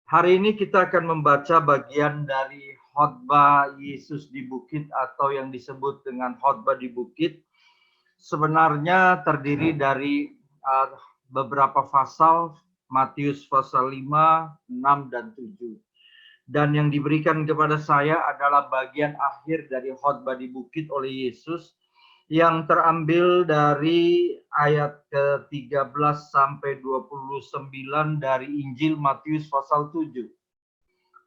Hari ini kita akan membaca bagian dari khotbah Yesus di bukit atau yang disebut dengan khotbah di bukit. Sebenarnya terdiri dari beberapa pasal, Matius pasal 5, 6, dan 7. Dan yang diberikan kepada saya adalah bagian akhir dari khotbah di bukit oleh Yesus yang terambil dari ayat ke-13 sampai 29 dari Injil Matius pasal 7.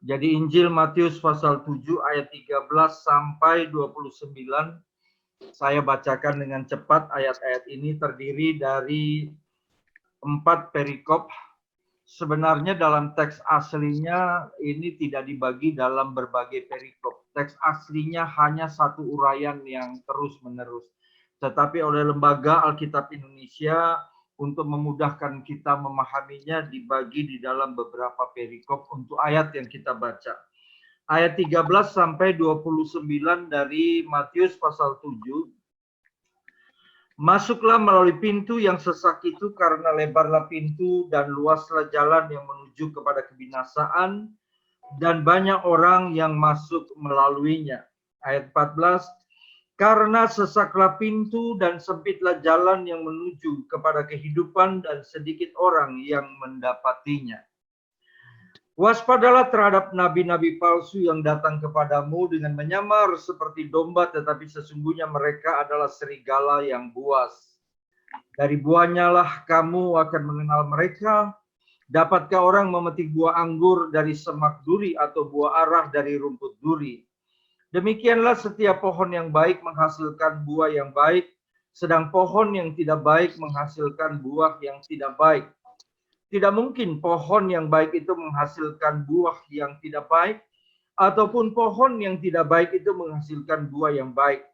Jadi Injil Matius pasal 7 ayat 13 sampai 29 saya bacakan dengan cepat. Ayat-ayat ini terdiri dari 4 perikop. Sebenarnya dalam teks aslinya ini tidak dibagi dalam berbagai perikop. Teks aslinya hanya satu uraian yang terus-menerus. Tetapi oleh Lembaga Alkitab Indonesia untuk memudahkan kita memahaminya dibagi di dalam beberapa perikop untuk ayat yang kita baca. Ayat 13 sampai 29 dari Matius pasal 7. Masuklah melalui pintu yang sesak itu karena lebarlah pintu dan luaslah jalan yang menuju kepada kebinasaan dan banyak orang yang masuk melaluinya. Ayat 14. Karena sesaklah pintu dan sempitlah jalan yang menuju kepada kehidupan dan sedikit orang yang mendapatinya. Waspadalah terhadap nabi-nabi palsu yang datang kepadamu dengan menyamar seperti domba, tetapi sesungguhnya mereka adalah serigala yang buas. Dari buahnya lah kamu akan mengenal mereka. Dapatkah orang memetik buah anggur dari semak duri atau buah arah dari rumput duri? Demikianlah setiap pohon yang baik menghasilkan buah yang baik, sedang pohon yang tidak baik menghasilkan buah yang tidak baik. Tidak mungkin pohon yang baik itu menghasilkan buah yang tidak baik, ataupun pohon yang tidak baik itu menghasilkan buah yang baik.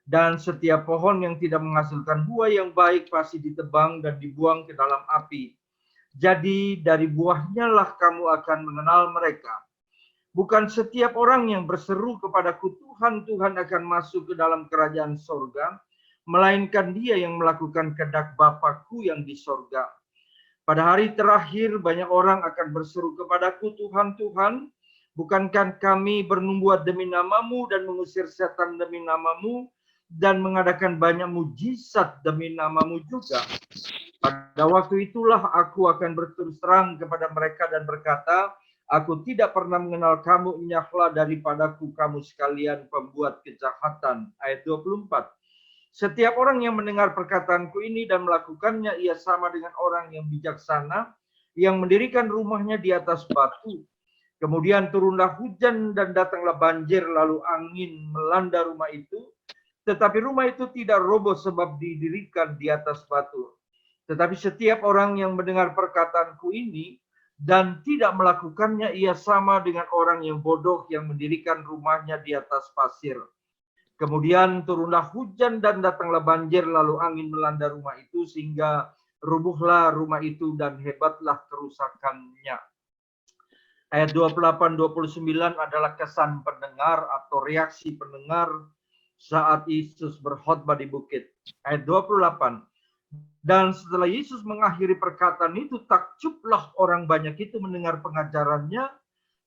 Dan setiap pohon yang tidak menghasilkan buah yang baik pasti ditebang dan dibuang ke dalam api. Jadi dari buahnya lah kamu akan mengenal mereka. Bukan setiap orang yang berseru kepadaku Tuhan, Tuhan akan masuk ke dalam kerajaan sorga, melainkan dia yang melakukan kehendak Bapa-Ku yang di sorga. Pada hari terakhir banyak orang akan berseru kepadaku, Tuhan, Tuhan, bukankah kami bernubuat demi namamu dan mengusir setan demi namamu dan mengadakan banyak mujizat demi namamu juga? Pada waktu itulah aku akan berterus terang kepada mereka dan berkata, aku tidak pernah mengenal kamu, enyahlah daripadaku kamu sekalian pembuat kejahatan. Ayat 24. Setiap orang yang mendengar perkataanku ini dan melakukannya, ia sama dengan orang yang bijaksana, yang mendirikan rumahnya di atas batu. Kemudian turunlah hujan dan datanglah banjir, lalu angin melanda rumah itu. Tetapi rumah itu tidak roboh sebab didirikan di atas batu. Tetapi setiap orang yang mendengar perkataanku ini dan tidak melakukannya, ia sama dengan orang yang bodoh yang mendirikan rumahnya di atas pasir. Kemudian turunlah hujan dan datanglah banjir, lalu angin melanda rumah itu sehingga rubuhlah rumah itu dan hebatlah kerusakannya. Ayat 28-29 adalah kesan pendengar atau reaksi pendengar saat Yesus berkhotbah di bukit. Ayat 28. Dan setelah Yesus mengakhiri perkataan itu, takjublah orang banyak itu mendengar pengajarannya,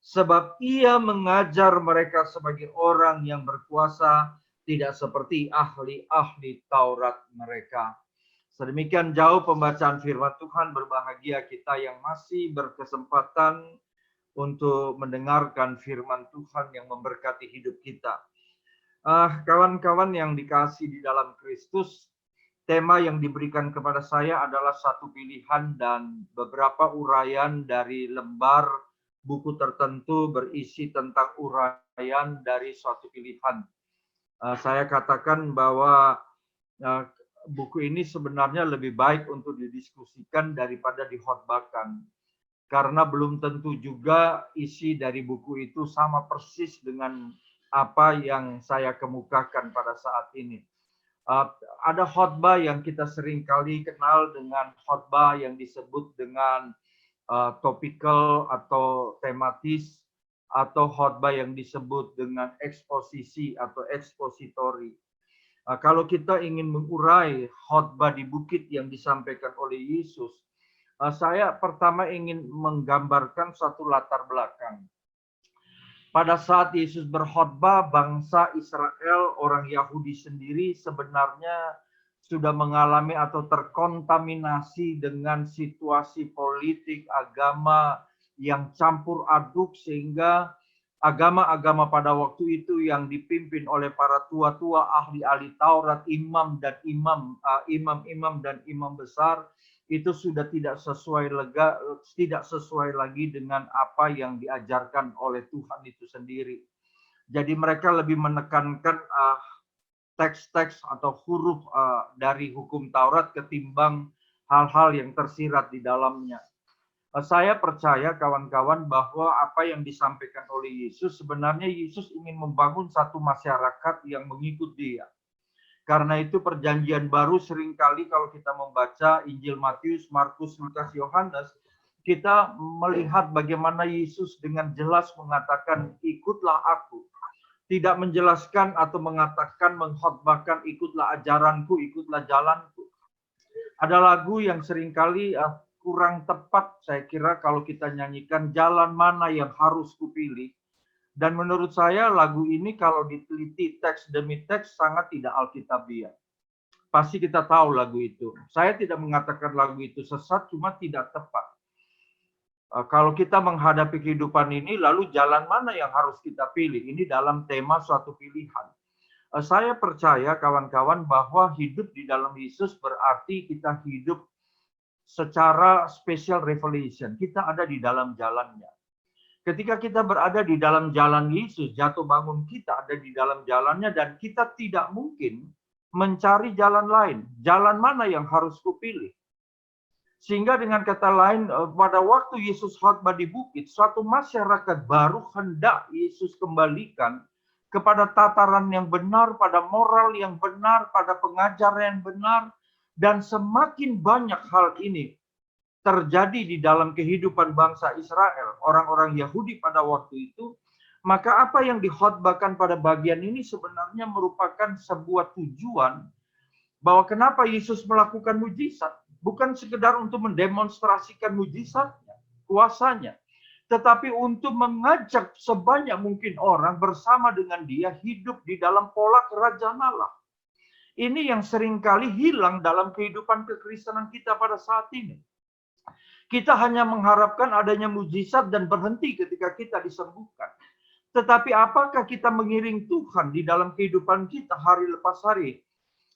sebab ia mengajar mereka sebagai orang yang berkuasa, tidak seperti ahli-ahli Taurat mereka. Sedemikian jauh pembacaan firman Tuhan. Berbahagia kita yang masih berkesempatan untuk mendengarkan firman Tuhan yang memberkati hidup kita. Kawan-kawan yang dikasihi di dalam Kristus, tema yang diberikan kepada saya adalah satu pilihan dan beberapa uraian dari lembar buku tertentu berisi tentang uraian dari suatu pilihan. Saya katakan bahwa buku ini sebenarnya lebih baik untuk didiskusikan daripada dikhotbahkan. Karena belum tentu juga isi dari buku itu sama persis dengan apa yang saya kemukakan pada saat ini. Ada khotbah yang kita sering kali kenal dengan khotbah yang disebut dengan topikal atau tematis, atau khotbah yang disebut dengan eksposisi atau ekspositori. Kalau kita ingin mengurai khotbah di bukit yang disampaikan oleh Yesus, Saya pertama ingin menggambarkan suatu latar belakang. Pada saat Yesus berkhotbah, bangsa Israel, orang Yahudi sendiri sebenarnya sudah mengalami atau terkontaminasi dengan situasi politik agama yang campur aduk, sehingga agama-agama pada waktu itu yang dipimpin oleh para tua-tua ahli-ahli Taurat, imam-imam dan imam besar, itu sudah tidak sesuai lagi dengan apa yang diajarkan oleh Tuhan itu sendiri. Jadi mereka lebih menekankan teks-teks atau huruf dari hukum Taurat ketimbang hal-hal yang tersirat di dalamnya. Saya percaya kawan-kawan bahwa apa yang disampaikan oleh Yesus, sebenarnya Yesus ingin membangun satu masyarakat yang mengikut Dia. Karena itu perjanjian baru seringkali kalau kita membaca Injil Matius, Markus, Lukas, Yohanes, kita melihat bagaimana Yesus dengan jelas mengatakan, ikutlah aku. Tidak menjelaskan atau mengatakan, mengkhotbahkan, ikutlah ajaranku, ikutlah jalanku. Ada lagu yang seringkali kurang tepat, saya kira, kalau kita nyanyikan, jalan mana yang harus kupilih. Dan menurut saya lagu ini kalau diteliti teks demi teks sangat tidak alkitabiah. Pasti kita tahu lagu itu. Saya tidak mengatakan lagu itu sesat, cuma tidak tepat. Kalau kita menghadapi kehidupan ini, lalu jalan mana yang harus kita pilih? Ini dalam tema suatu pilihan. Saya percaya kawan-kawan bahwa hidup di dalam Yesus berarti kita hidup secara special revelation. Kita ada di dalam jalannya. Ketika kita berada di dalam jalan Yesus, jatuh bangun kita ada di dalam jalannya, dan kita tidak mungkin mencari jalan lain. Jalan mana yang harus kupilih? Sehingga dengan kata lain, pada waktu Yesus khotbah di bukit, suatu masyarakat baru hendak Yesus kembalikan kepada tataran yang benar, pada moral yang benar, pada pengajaran yang benar, dan semakin banyak hal ini terjadi di dalam kehidupan bangsa Israel, orang-orang Yahudi pada waktu itu, maka apa yang dikhotbahkan pada bagian ini sebenarnya merupakan sebuah tujuan bahwa kenapa Yesus melakukan mujizat, bukan sekedar untuk mendemonstrasikan mujizatnya, kuasanya, tetapi untuk mengajak sebanyak mungkin orang bersama dengan Dia hidup di dalam pola kerajaan Allah. Ini yang seringkali hilang dalam kehidupan kekristenan kita pada saat ini. Kita hanya mengharapkan adanya mujizat dan berhenti ketika kita disembuhkan. Tetapi apakah kita mengiring Tuhan di dalam kehidupan kita hari lepas hari?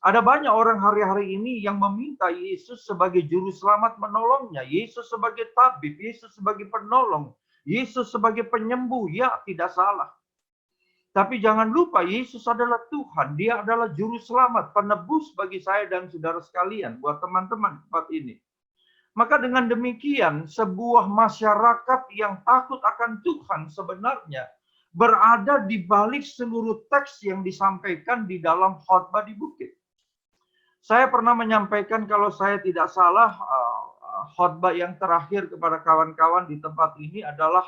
Ada banyak orang hari-hari ini yang meminta Yesus sebagai juru selamat menolongnya. Yesus sebagai tabib, Yesus sebagai penolong, Yesus sebagai penyembuh. Ya, tidak salah. Tapi jangan lupa Yesus adalah Tuhan. Dia adalah juru selamat, penebus bagi saya dan saudara sekalian. Buat teman-teman tempat ini. Maka dengan demikian, sebuah masyarakat yang takut akan Tuhan sebenarnya berada di balik seluruh teks yang disampaikan di dalam khotbah di bukit. Saya pernah menyampaikan, kalau saya tidak salah, khotbah yang terakhir kepada kawan-kawan di tempat ini adalah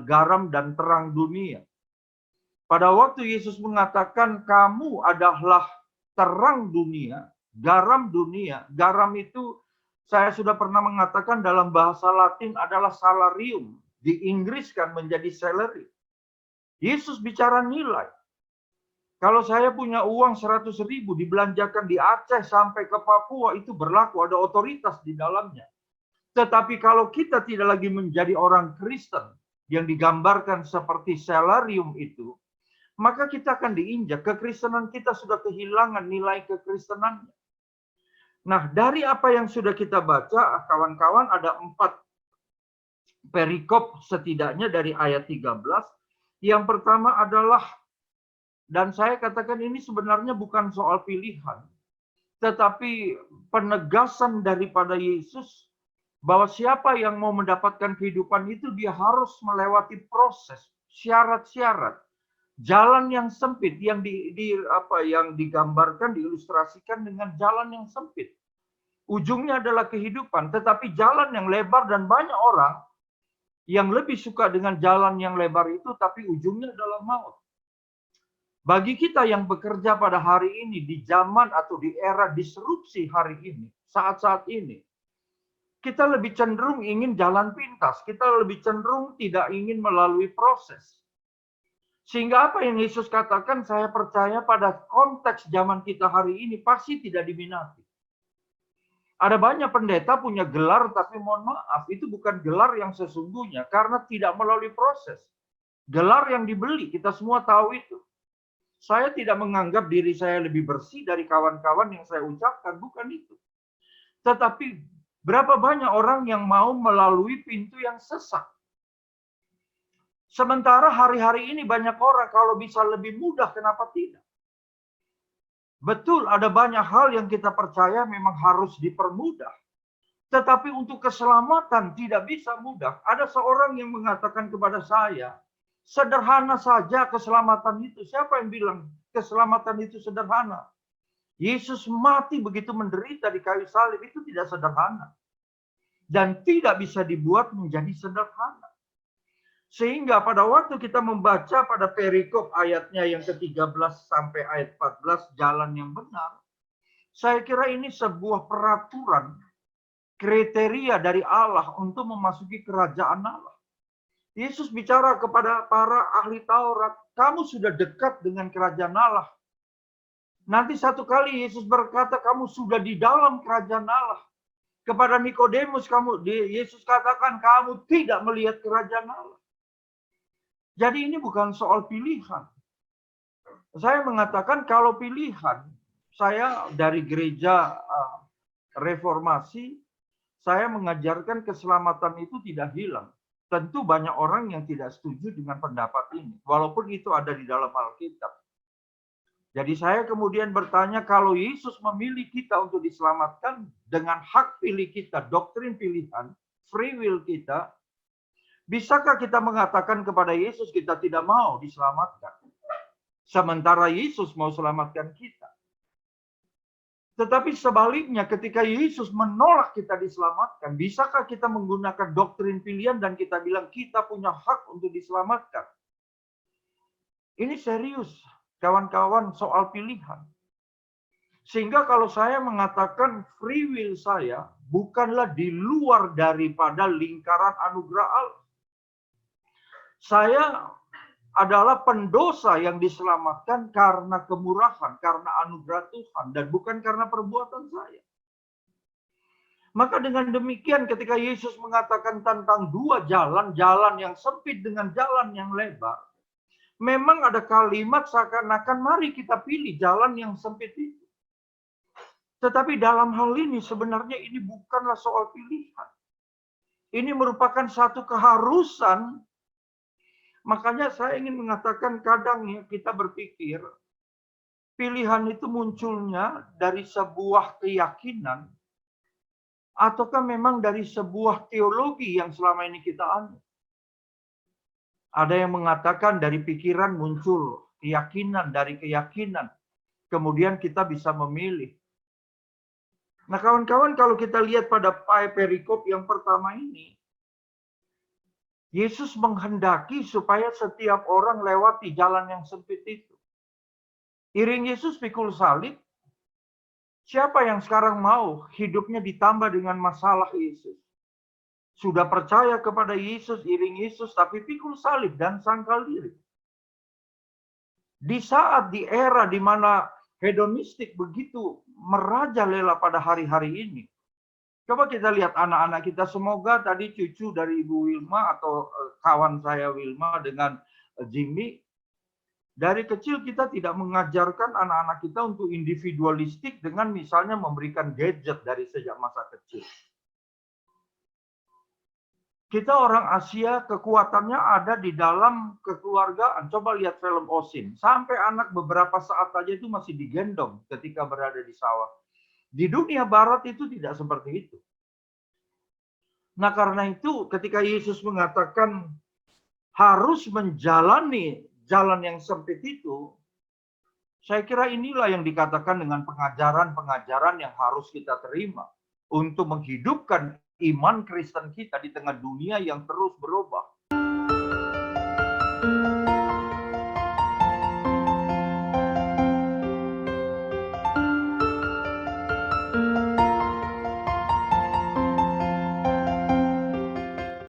garam dan terang dunia. Pada waktu Yesus mengatakan, kamu adalah terang dunia, garam dunia. Garam itu saya sudah pernah mengatakan dalam bahasa Latin adalah salarium. Diinggriskan menjadi salary. Yesus bicara nilai. Kalau saya punya uang 100.000 dibelanjakan di Aceh sampai ke Papua, itu berlaku, ada otoritas di dalamnya. Tetapi kalau kita tidak lagi menjadi orang Kristen yang digambarkan seperti salarium itu, maka kita akan diinjak. Kekristenan kita sudah kehilangan nilai kekristenannya. Nah, dari apa yang sudah kita baca, kawan-kawan, ada 4 perikop setidaknya dari ayat 13. Yang pertama adalah, dan saya katakan ini sebenarnya bukan soal pilihan, tetapi penegasan daripada Yesus bahwa siapa yang mau mendapatkan kehidupan itu, dia harus melewati proses, syarat-syarat. Jalan yang sempit yang yang digambarkan, diilustrasikan dengan jalan yang sempit. Ujungnya adalah kehidupan, tetapi jalan yang lebar, dan banyak orang yang lebih suka dengan jalan yang lebar itu, tapi ujungnya adalah maut. Bagi kita yang bekerja pada hari ini, di zaman atau di era disrupsi hari ini, saat-saat ini, Kita lebih cenderung ingin jalan pintas. Kita lebih cenderung tidak ingin melalui proses. Sehingga apa yang Yesus katakan, saya percaya pada konteks zaman kita hari ini pasti tidak diminati. Ada banyak pendeta punya gelar, tapi mohon maaf, itu bukan gelar yang sesungguhnya, karena tidak melalui proses. Gelar yang dibeli, kita semua tahu itu. Saya tidak menganggap diri saya lebih bersih dari kawan-kawan yang saya ucapkan, bukan itu. Tetapi berapa banyak orang yang mau melalui pintu yang sesat. Sementara hari-hari ini banyak orang kalau bisa lebih mudah, kenapa tidak? Betul, ada banyak hal yang kita percaya memang harus dipermudah. Tetapi untuk keselamatan tidak bisa mudah. Ada seorang yang mengatakan kepada saya, sederhana saja keselamatan itu. Siapa yang bilang keselamatan itu sederhana? Yesus mati begitu menderita di kayu salib, itu tidak sederhana. Dan tidak bisa dibuat menjadi sederhana. Sehingga pada waktu kita membaca pada perikop ayatnya yang ke-13 sampai ayat 14, jalan yang benar. Saya kira ini sebuah peraturan, kriteria dari Allah untuk memasuki kerajaan Allah. Yesus bicara kepada para ahli Taurat, kamu sudah dekat dengan kerajaan Allah. Nanti satu kali Yesus berkata, kamu sudah di dalam kerajaan Allah. Kepada Nikodemus, Yesus katakan, kamu tidak melihat kerajaan Allah. Jadi ini bukan soal pilihan. Saya mengatakan kalau pilihan, saya dari gereja reformasi, saya mengajarkan keselamatan itu tidak hilang. Tentu banyak orang yang tidak setuju dengan pendapat ini, walaupun itu ada di dalam Alkitab. Jadi saya kemudian bertanya, kalau Yesus memilih kita untuk diselamatkan dengan hak pilih kita, doktrin pilihan, free will kita, bisakah kita mengatakan kepada Yesus kita tidak mau diselamatkan? Sementara Yesus mau selamatkan kita. Tetapi sebaliknya ketika Yesus menolak kita diselamatkan, bisakah kita menggunakan doktrin pilihan dan kita bilang kita punya hak untuk diselamatkan? Ini serius, kawan-kawan, soal pilihan. Sehingga kalau saya mengatakan free will saya bukanlah di luar daripada lingkaran anugerah Allah. Saya adalah pendosa yang diselamatkan karena kemurahan, karena anugerah Tuhan, dan bukan karena perbuatan saya. Maka dengan demikian ketika Yesus mengatakan tentang dua jalan, jalan yang sempit dengan jalan yang lebar, memang ada kalimat seakan-akan mari kita pilih jalan yang sempit itu. Tetapi dalam hal ini sebenarnya ini bukanlah soal pilihan. Ini merupakan satu keharusan. Makanya saya ingin mengatakan kadang ya kita berpikir pilihan itu munculnya dari sebuah keyakinan ataukah memang dari sebuah teologi yang selama ini kita anut. Ada yang mengatakan dari pikiran muncul keyakinan, dari keyakinan. Kemudian kita bisa memilih. Nah kawan-kawan kalau kita lihat pada perikop yang pertama ini, Yesus menghendaki supaya setiap orang lewati jalan yang sempit itu. Iring Yesus pikul salib, siapa yang sekarang mau hidupnya ditambah dengan masalah Yesus? Sudah percaya kepada Yesus, iring Yesus, tapi pikul salib dan sangkal diri. Di saat, di era di mana hedonistik begitu merajalela pada hari-hari ini, coba kita lihat anak-anak kita, semoga tadi cucu dari Ibu Wilma atau kawan saya Wilma dengan Jimmy, dari kecil kita tidak mengajarkan anak-anak kita untuk individualistik dengan misalnya memberikan gadget dari sejak masa kecil. Kita orang Asia kekuatannya ada di dalam kekeluargaan. Coba lihat film Osin. Sampai anak beberapa saat saja itu masih digendong ketika berada di sawah. Di dunia barat itu tidak seperti itu. Nah karena itu ketika Yesus mengatakan harus menjalani jalan yang sempit itu, saya kira inilah yang dikatakan dengan pengajaran-pengajaran yang harus kita terima untuk menghidupkan iman Kristen kita di tengah dunia yang terus berubah.